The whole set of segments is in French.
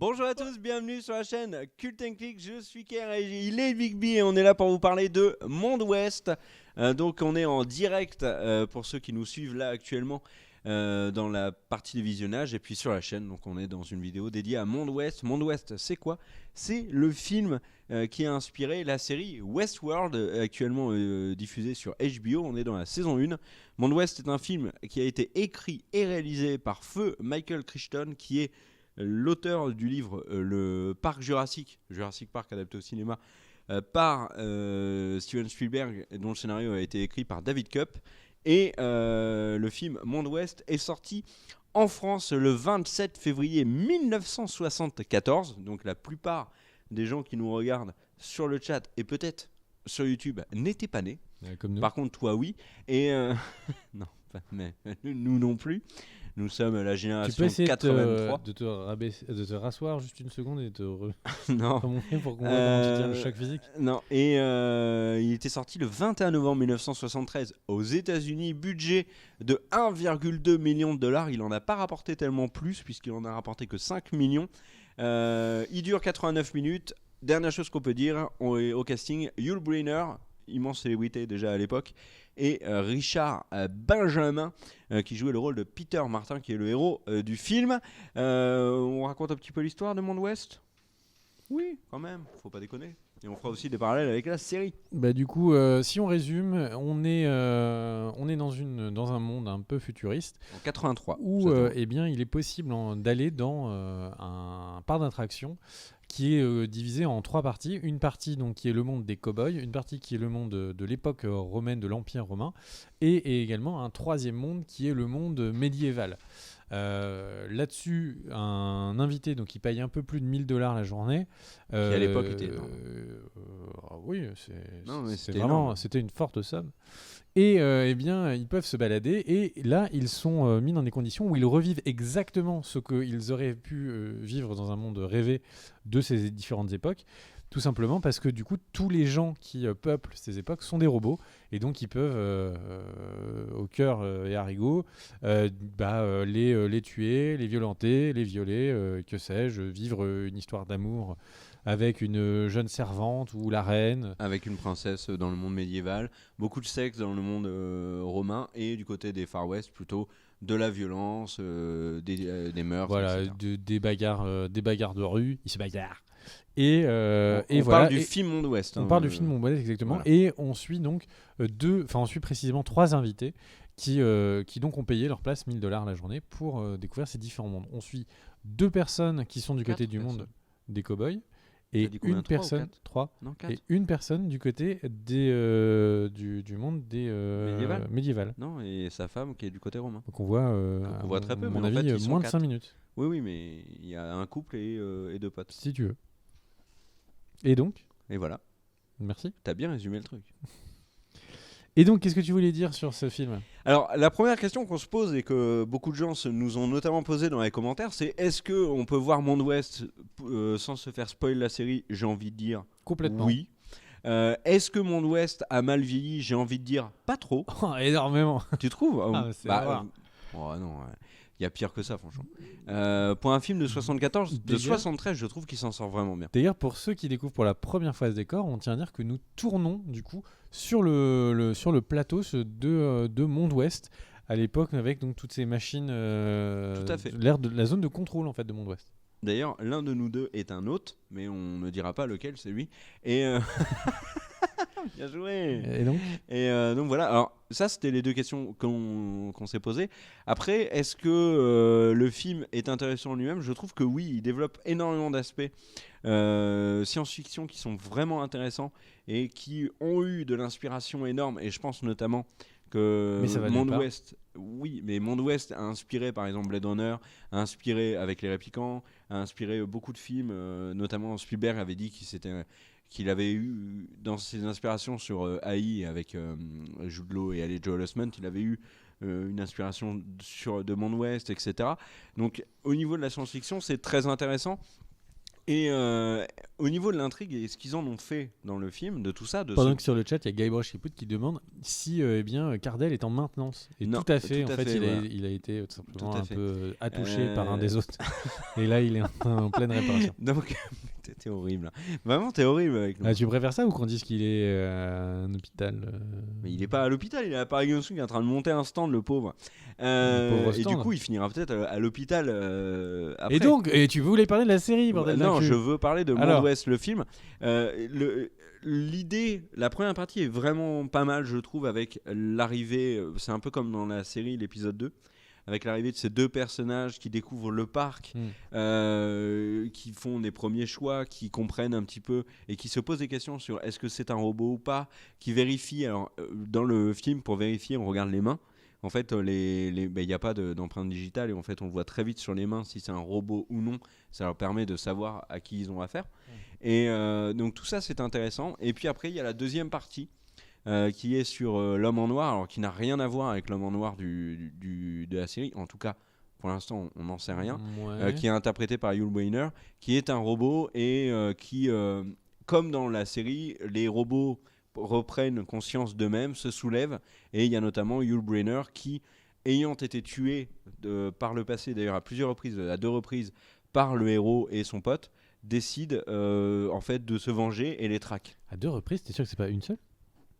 Bonjour à tous, bienvenue sur la chaîne Cult & Click, je suis Kerr et il est Big B et on est là pour vous parler de Monde Ouest. Donc on est en direct pour ceux qui nous suivent là actuellement dans la partie de visionnage et puis sur la chaîne. Donc on est dans une vidéo dédiée à Monde Ouest. Monde Ouest, c'est quoi? C'est le film qui a inspiré la série Westworld, actuellement diffusée sur HBO. On est dans la saison 1. Monde Ouest est un film qui a été écrit et réalisé par feu Michael Crichton, qui est l'auteur du livre Le Parc Jurassique Park adapté au cinéma, par Steven Spielberg, dont le scénario a été écrit par David Koepp. Et le film Monde Ouest est sorti en France le 27 février 1974. Donc la plupart des gens qui nous regardent sur le chat et peut-être sur YouTube n'étaient pas nés. Comme nous. Par contre, toi, oui. Et non, mais nous non plus. Nous sommes la Tu génération peux essayer 83. de te rasseoir juste une seconde et te Non. remonter pour qu'on voit comment tu tiens le choc physique. Non. Et il était sorti le 21 novembre 1973 aux États-Unis. Budget de 1,2 million de dollars. Il n'en a pas rapporté tellement plus, puisqu'il en a rapporté que 5 millions. Il dure 89 minutes. Dernière chose qu'on peut dire au casting, Yul Brynner, immense célébrité déjà à l'époque, et Richard Benjamin, qui jouait le rôle de Peter Martin, qui est le héros du film. On raconte un petit peu l'histoire de Monde Ouest. Oui, quand même, faut pas déconner. Et on fera aussi des parallèles avec la série. Bah, du coup, si on résume, on est dans un monde un peu futuriste En 83. où eh bien, il est possible d'aller dans un parc d'attractions qui est divisé en 3 parties. Une partie donc, qui est le monde des cow-boys, une partie qui est le monde de l'époque romaine, de l'Empire romain, et également un 3e monde qui est le monde médiéval. Là-dessus, un invité donc, qui paye un peu plus de 1 000 $ la journée. Qui à l'époque était énorme. Oui, C'était c'était une forte somme. Et eh bien, ils peuvent se balader et là, ils sont mis dans des conditions où ils revivent exactement ce qu'ils auraient pu vivre dans un monde rêvé de ces différentes époques. Tout simplement parce que du coup, tous les gens qui peuplent ces époques sont des robots et donc ils peuvent, au cœur et harigot, les tuer, les violenter, les violer, que sais-je, vivre une histoire d'amour avec une jeune servante ou la reine. avec une princesse dans le monde médiéval, beaucoup de sexe dans le monde romain, et du côté des Far West, plutôt de la violence, des meurtres, Voilà, etc. des bagarres de rue, ils se bagarrent. Et On voilà. parle du film Monde Ouest. On parle du film Mon Bonnet, exactement. Voilà. Et on suit donc on suit précisément 3 invités qui donc ont payé leur place 1 000 $ la journée pour découvrir ces différents mondes. On suit 2 personnes qui sont du côté du monde des cow-boys et T'as dit combien, une 3 ou personne, 4? 3, Non, 4. et une personne du côté du monde des médiéval. Non, et sa femme qui est du côté romain. Donc on voit, on voit très peu, à mais mon en avis, fait, ils sont moins de 4. 5 minutes, Oui, oui, mais il y a un couple et 2 potes. si tu veux. Et donc, Et voilà, merci. t'as bien résumé le truc. Et donc, qu'est-ce que tu voulais dire sur ce film ? Alors, la première question qu'on se pose et que beaucoup de gens nous ont notamment posé dans les commentaires, c'est est-ce qu'on peut voir Monde Ouest sans se faire spoil la série? J'ai envie de dire Complètement. oui. Est-ce que Monde Ouest a mal vieilli? J'ai envie de dire pas trop. Énormément. Tu trouves? C'est rare. Oh non, il y a pire que ça, franchement. Pour un film de 74, de D'ailleurs- 73, je trouve qu'il s'en sort vraiment bien. D'ailleurs, pour ceux qui découvrent pour la première fois ce décor, on tient à dire que nous tournons du coup sur le plateau de Monde Ouest à l'époque avec donc toutes ces machines. Tout à fait. La zone de contrôle en fait de Monde Ouest. D'ailleurs, l'un de nous deux est un hôte, mais on ne dira pas lequel, c'est lui. Et bien joué. Et donc, Donc voilà, alors ça c'était les 2 questions qu'on s'est posées. Après, est-ce que le film est intéressant en lui-même? Je trouve que oui, il développe énormément d'aspects science-fiction qui sont vraiment intéressants et qui ont eu de l'inspiration énorme. Et je pense notamment que Mais ça va nulle Monde part. Ouest, oui, mais Monde Ouest a inspiré par exemple Blade Runner, a inspiré avec les Réplicants, a inspiré beaucoup de films, notamment Spielberg avait dit qu'il avait eu dans ses inspirations sur AI avec Jude Law et Haley Joel Osment, il avait eu une inspiration de Monde Ouest, etc. Donc au niveau de la science-fiction, c'est très intéressant. Et au niveau de l'intrigue et ce qu'ils en ont fait dans le film, de tout ça, Pendant que sur le chat, il y a Guybrush Threepwood qui demande si Cardell est en maintenance. Et Non, tout à fait. tout En à fait, fait, voilà. il a été tout simplement Tout à un fait. peu attouché par un des autres. Et là, il est en pleine réparation. Donc, t'es horrible. Vraiment, t'es horrible avec nous. Ah, tu préfères ça ou qu'on dise qu'il est à un hôpital Mais il est pas à l'hôpital, il est à Paris Games Week, il est en train de monter un stand, le pauvre. pauvre Et du stand. coup, il finira peut-être à l'hôpital après. Et donc, tu voulais parler de la série, bordel d'un Non, cul. je veux parler de Alors. Monde Ouest, le film. L'idée, la première partie est vraiment pas mal, je trouve, avec l'arrivée. C'est un peu comme dans la série, l'épisode 2, avec l'arrivée de ces deux personnages qui découvrent le parc, qui font des premiers choix, qui comprennent un petit peu et qui se posent des questions sur est-ce que c'est un robot ou pas, qui vérifient. Alors, dans le film, pour vérifier, on regarde les mains. En fait, il n'y a pas d'empreinte digitale et en fait, on le voit très vite sur les mains si c'est un robot ou non. Ça leur permet de savoir à qui ils ont affaire. Et donc tout ça, c'est intéressant. Et puis après, il y a la deuxième partie qui est sur l'homme en noir, alors qui n'a rien à voir avec l'homme en noir de la série. En tout cas, pour l'instant, on n'en sait rien. Ouais. Qui est interprété par Yul Brynner, qui est un robot et qui, comme dans la série, les robots reprennent conscience d'eux-mêmes, se soulèvent. Et il y a notamment Yul Brynner qui, ayant été tué par le passé, d'ailleurs à plusieurs reprises, à 2 reprises, par le héros et son pote, décide en fait de se venger et les traque. À 2 reprises, t'es sûr que c'est pas une seule?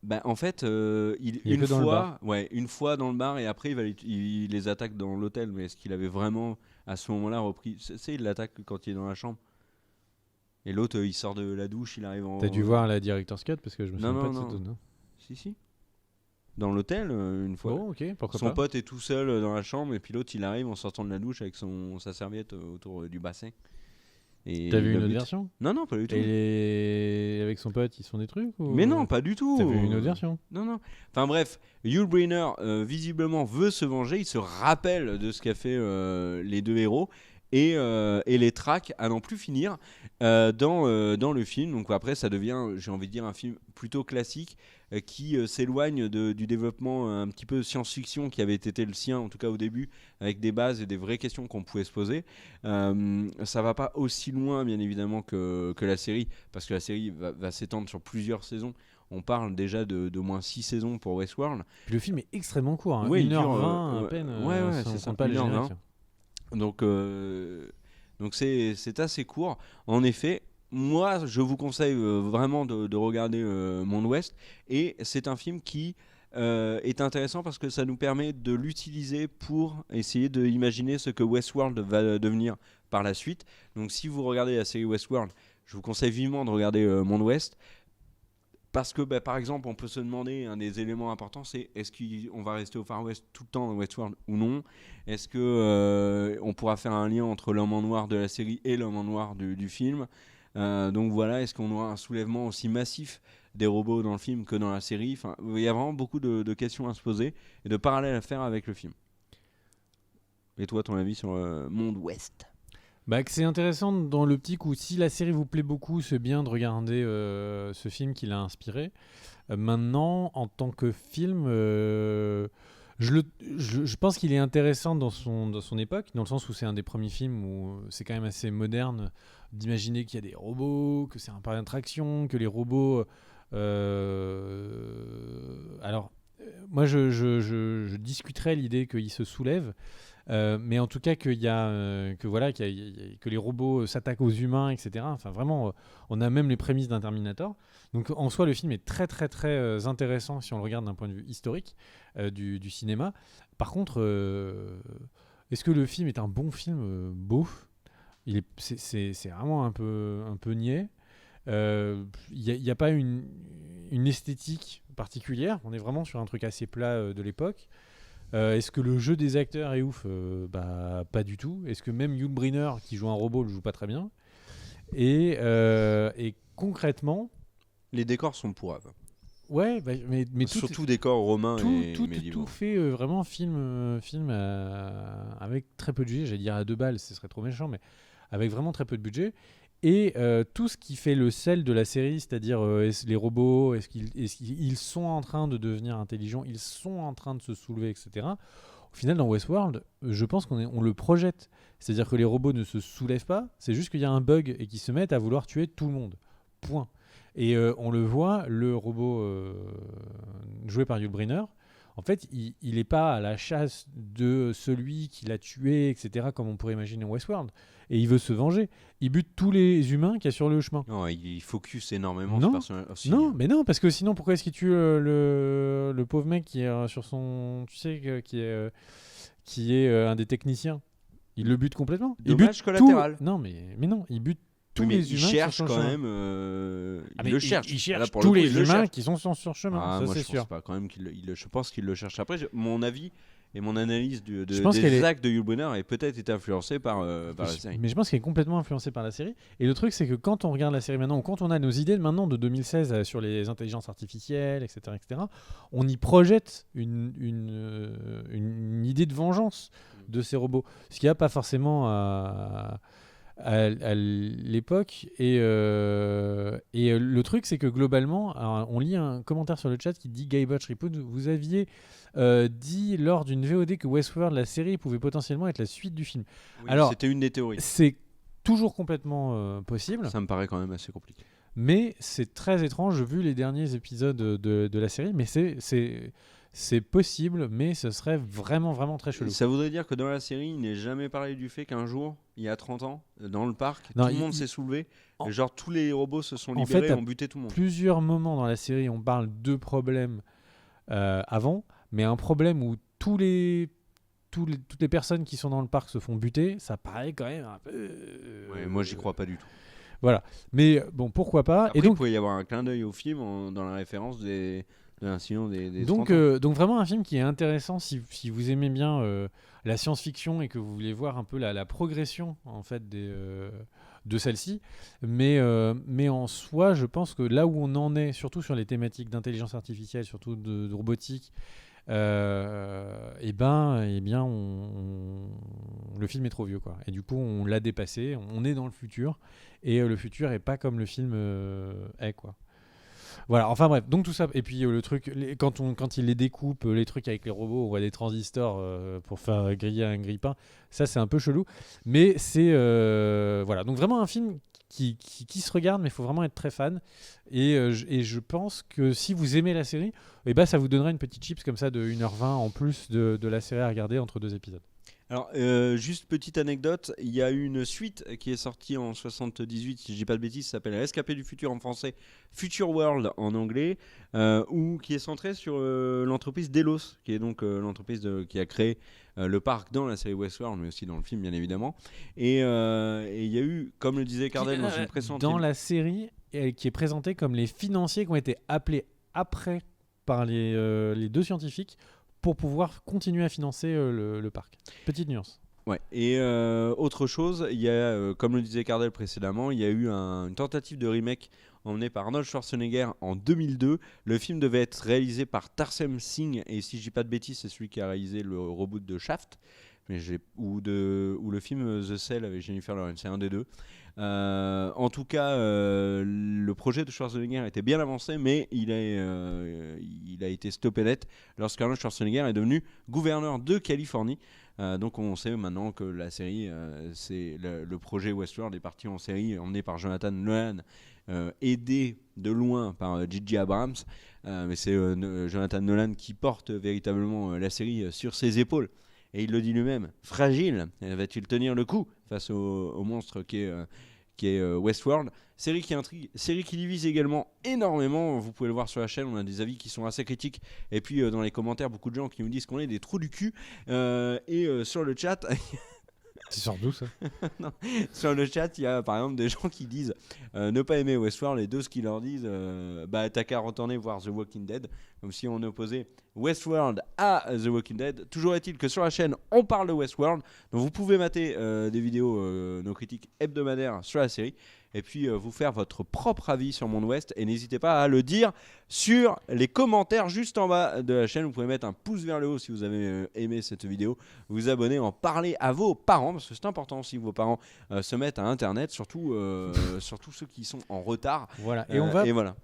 Bah, en fait, Il est que dans le bar. une fois dans le bar et après il les attaque dans l'hôtel. Mais est-ce qu'il avait vraiment à ce moment-là repris? C'est il l'attaque quand il est dans la chambre. Et l'autre, il sort de la douche, il arrive en. T'as dû voir la Director's Cut parce que je me Non, souviens pas de non, cette zone. Si. Dans l'hôtel, une fois. Bon, ok, pourquoi Son pas. pote est tout seul dans la chambre et puis l'autre, il arrive en sortant de la douche avec sa serviette autour du bassin. Et T'as vu il une le autre bute. version? Non, pas du tout. Et avec son pote, ils se font des trucs ou... Mais non, pas du tout. T'as vu une autre version? Non. Enfin bref, Yul Brynner visiblement veut se venger. Il se rappelle de ce qu'a fait les deux héros et les traque à n'en plus finir dans le film. Donc après, ça devient, j'ai envie de dire, un film plutôt classique qui s'éloigne du développement un petit peu science-fiction qui avait été le sien, en tout cas au début, avec des bases et des vraies questions qu'on pouvait se poser. Ça va pas aussi loin, bien évidemment, que la série, parce que la série va s'étendre sur plusieurs saisons. On parle déjà de moins 6 saisons pour Westworld. Puis le film est extrêmement court, hein. Oui, il 1h20 dure, à peine. ouais, si on c'est ça, compte pas les 1h20. génériques. Donc c'est assez court. En effet, moi, je vous conseille vraiment de regarder Monde Ouest. Et c'est un film qui est intéressant parce que ça nous permet de l'utiliser pour essayer d'imaginer ce que Westworld va devenir par la suite. Donc si vous regardez la série Westworld, je vous conseille vivement de regarder Monde Ouest. Parce que, par exemple, on peut se demander, un des éléments importants, c'est est-ce qu'on va rester au Far West tout le temps dans Westworld ou non? Est-ce qu'on pourra faire un lien entre l'homme en noir de la série et l'homme en noir du film? Donc voilà, est-ce qu'on aura un soulèvement aussi massif des robots dans le film que dans la série? Enfin, il y a vraiment beaucoup de questions à se poser et de parallèles à faire avec le film. Et toi, ton avis sur Monde Ouest? Bah, que c'est intéressant dans l'optique où si la série vous plaît beaucoup, c'est bien de regarder ce film qui l'a inspiré. Maintenant, en tant que film, je pense qu'il est intéressant dans son époque, dans le sens où c'est un des premiers films où c'est quand même assez moderne d'imaginer qu'il y a des robots, que c'est un parc d'attraction, que les robots... alors, moi, je discuterais l'idée qu'ils se soulèvent. Mais en tout cas que les robots s'attaquent aux humains, etc. Enfin vraiment, on a même les prémices d'un Terminator. Donc en soi, le film est très très très intéressant si on le regarde d'un point de vue historique du cinéma. Par contre, est-ce que le film est un bon film? Beauf. C'est vraiment un peu niais. Il n'y a pas une esthétique particulière. On est vraiment sur un truc assez plat de l'époque. Est-ce que le jeu des acteurs est ouf? Pas du tout. Est-ce que même Yul Brynner, qui joue un robot, le joue pas très bien? Et concrètement... Les décors sont pourraves. Ouais, mais tout, surtout décors romains et médiévaux. Tout fait vraiment film avec très peu de budget. J'allais dire à 2 balles, ce serait trop méchant, mais avec vraiment très peu de budget. Et tout ce qui fait le sel de la série, c'est-à-dire les robots, est-ce qu'ils sont en train de devenir intelligents, ils sont en train de se soulever, etc. Au final, dans Westworld, je pense qu'on le projette. C'est-à-dire que les robots ne se soulèvent pas, c'est juste qu'il y a un bug et qu'ils se mettent à vouloir tuer tout le monde. Point. Et on le voit, le robot joué par Yul Brynner, en fait, il n'est pas à la chasse de celui qui l'a tué, etc., comme on pourrait imaginer Westworld. Et il veut se venger. Il bute tous les humains qu'il y a sur le chemin. Non, il focus énormément Non, ce personnage. Aussi, non, mais non, parce que sinon, pourquoi est-ce qu'il tue le pauvre mec qui est sur son... Tu sais, qui est un des techniciens. Il le bute complètement. Dommage collatéral. Non, mais non, il bute tous Oui, mais les il humains cherche sur son quand chemin. même. Mais Il cherche. Il cherche Là, pour tous le coup, les il le humains cherche. qui sont sur ce chemin, Ah, ça moi, c'est je sûr. pense pas quand même je pense qu'il le cherche. Après, mon avis et mon analyse Je pense des actes de Yul Brynner est peut-être été influencée par la série. Mais je pense qu'elle est complètement influencée par la série. Et le truc, c'est que quand on regarde la série maintenant, ou quand on a nos idées maintenant de 2016 sur les intelligences artificielles, etc., on y projette une idée de vengeance de ces robots. Ce qu'il n'y a pas forcément à l'époque. Et le truc, c'est que globalement, alors, on lit un commentaire sur le chat qui dit Guybrush Threepwood, vous aviez dit lors d'une VOD que Westworld, la série, pouvait potentiellement être la suite du film. Oui, alors, c'était une des théories. c'est toujours complètement possible, Ça me paraît quand même assez compliqué. mais c'est très étrange vu les derniers épisodes de la série. Mais c'est possible, mais ce serait vraiment, vraiment très chelou. Ça voudrait dire que dans la série, il n'est jamais parlé du fait qu'un jour, il y a 30 ans, dans le parc, Non, tout le monde s'est soulevé. en- Et genre, tous les robots se sont en libérés fait, et ont buté tout le monde. Plusieurs moments dans la série, on parle de problèmes avant, mais un problème où toutes les personnes qui sont dans le parc se font buter, ça paraît quand même un peu... Ouais, moi, j'y crois pas du tout. Voilà. Mais bon, pourquoi pas. Après, Et donc, il pourrait y avoir un clin d'œil au film dans la référence de l'incident des 30 donc, ans. donc vraiment un film qui est intéressant si vous aimez bien la science-fiction et que vous voulez voir un peu la progression en fait de celle-ci. Mais en soi, je pense que là où on en est, surtout sur les thématiques d'intelligence artificielle, surtout de robotique, et bien, le film est trop vieux, quoi. Et du coup, on l'a dépassé. On est dans le futur, et le futur est pas comme le film est, quoi. Voilà. Enfin bref. Donc tout ça. Et puis le truc, quand il les découpe, les trucs avec les robots, on voit des transistors pour faire griller un grille-pain. Ça, c'est un peu chelou. Mais c'est voilà. Donc vraiment un film qui se regarde, mais il faut vraiment être très fan. Et je pense que si vous aimez la série, eh ben, ça vous donnera une petite chips comme ça de 1h20 en plus de la série à regarder entre deux épisodes. Alors, juste petite anecdote, il y a eu une suite qui est sortie en 78, si je dis pas de bêtises, ça s'appelle Rescapé du futur en français, Future World en anglais, qui est centrée sur l'entreprise Delos, qui est donc l'entreprise qui a créé le parc dans la série Westworld, mais aussi dans le film bien évidemment. Et il y a eu, comme le disait Cardel dans une précédente... Dans la série, qui est présentée comme les financiers qui ont été appelés après par les deux scientifiques pour pouvoir continuer à financer le parc. Petite nuance. Ouais. Et autre chose, il y a, comme le disait Cardel précédemment, il y a eu une tentative de remake emmenée par Arnold Schwarzenegger en 2002. Le film devait être réalisé par Tarsem Singh, et si je dis pas de bêtises, c'est celui qui a réalisé le reboot de Shaft, ou le film The Cell avec Jennifer Lawrence, c'est un des deux. En tout cas, le projet de Schwarzenegger était bien avancé, mais il a été stoppé net lorsqu'Arnold Schwarzenegger est devenu gouverneur de Californie. Donc on sait maintenant que la série, c'est le projet Westworld est parti en série, emmené par Jonathan Nolan, aidé de loin par J.J. Abrams. Mais c'est Jonathan Nolan qui porte véritablement la série sur ses épaules. Et il le dit lui-même, fragile, va-t-il tenir le coup face au monstre qui est Westworld. Série qui intrigue, série qui divise également énormément. Vous pouvez le voir sur la chaîne, on a des avis qui sont assez critiques. Et puis dans les commentaires, beaucoup de gens qui nous disent qu'on est des trous du cul. Sur le chat... C'est sur d'où ça? Non. Sur le chat, il y a par exemple des gens qui disent ne pas aimer Westworld, et deux qui leur disent t'as qu'à retourner voir The Walking Dead, comme si on opposait Westworld à The Walking Dead. Toujours est-il que sur la chaîne on parle de Westworld, donc vous pouvez mater des vidéos, nos critiques hebdomadaires sur la série, et puis vous faire votre propre avis sur Monde Ouest, et n'hésitez pas à le dire sur les commentaires juste en bas de la chaîne. Vous pouvez mettre un pouce vers le haut si vous avez aimé cette vidéo, vous abonner, en parler à vos parents, parce que c'est important aussi que vos parents se mettent à internet, surtout ceux qui sont en retard. Voilà. Et voilà.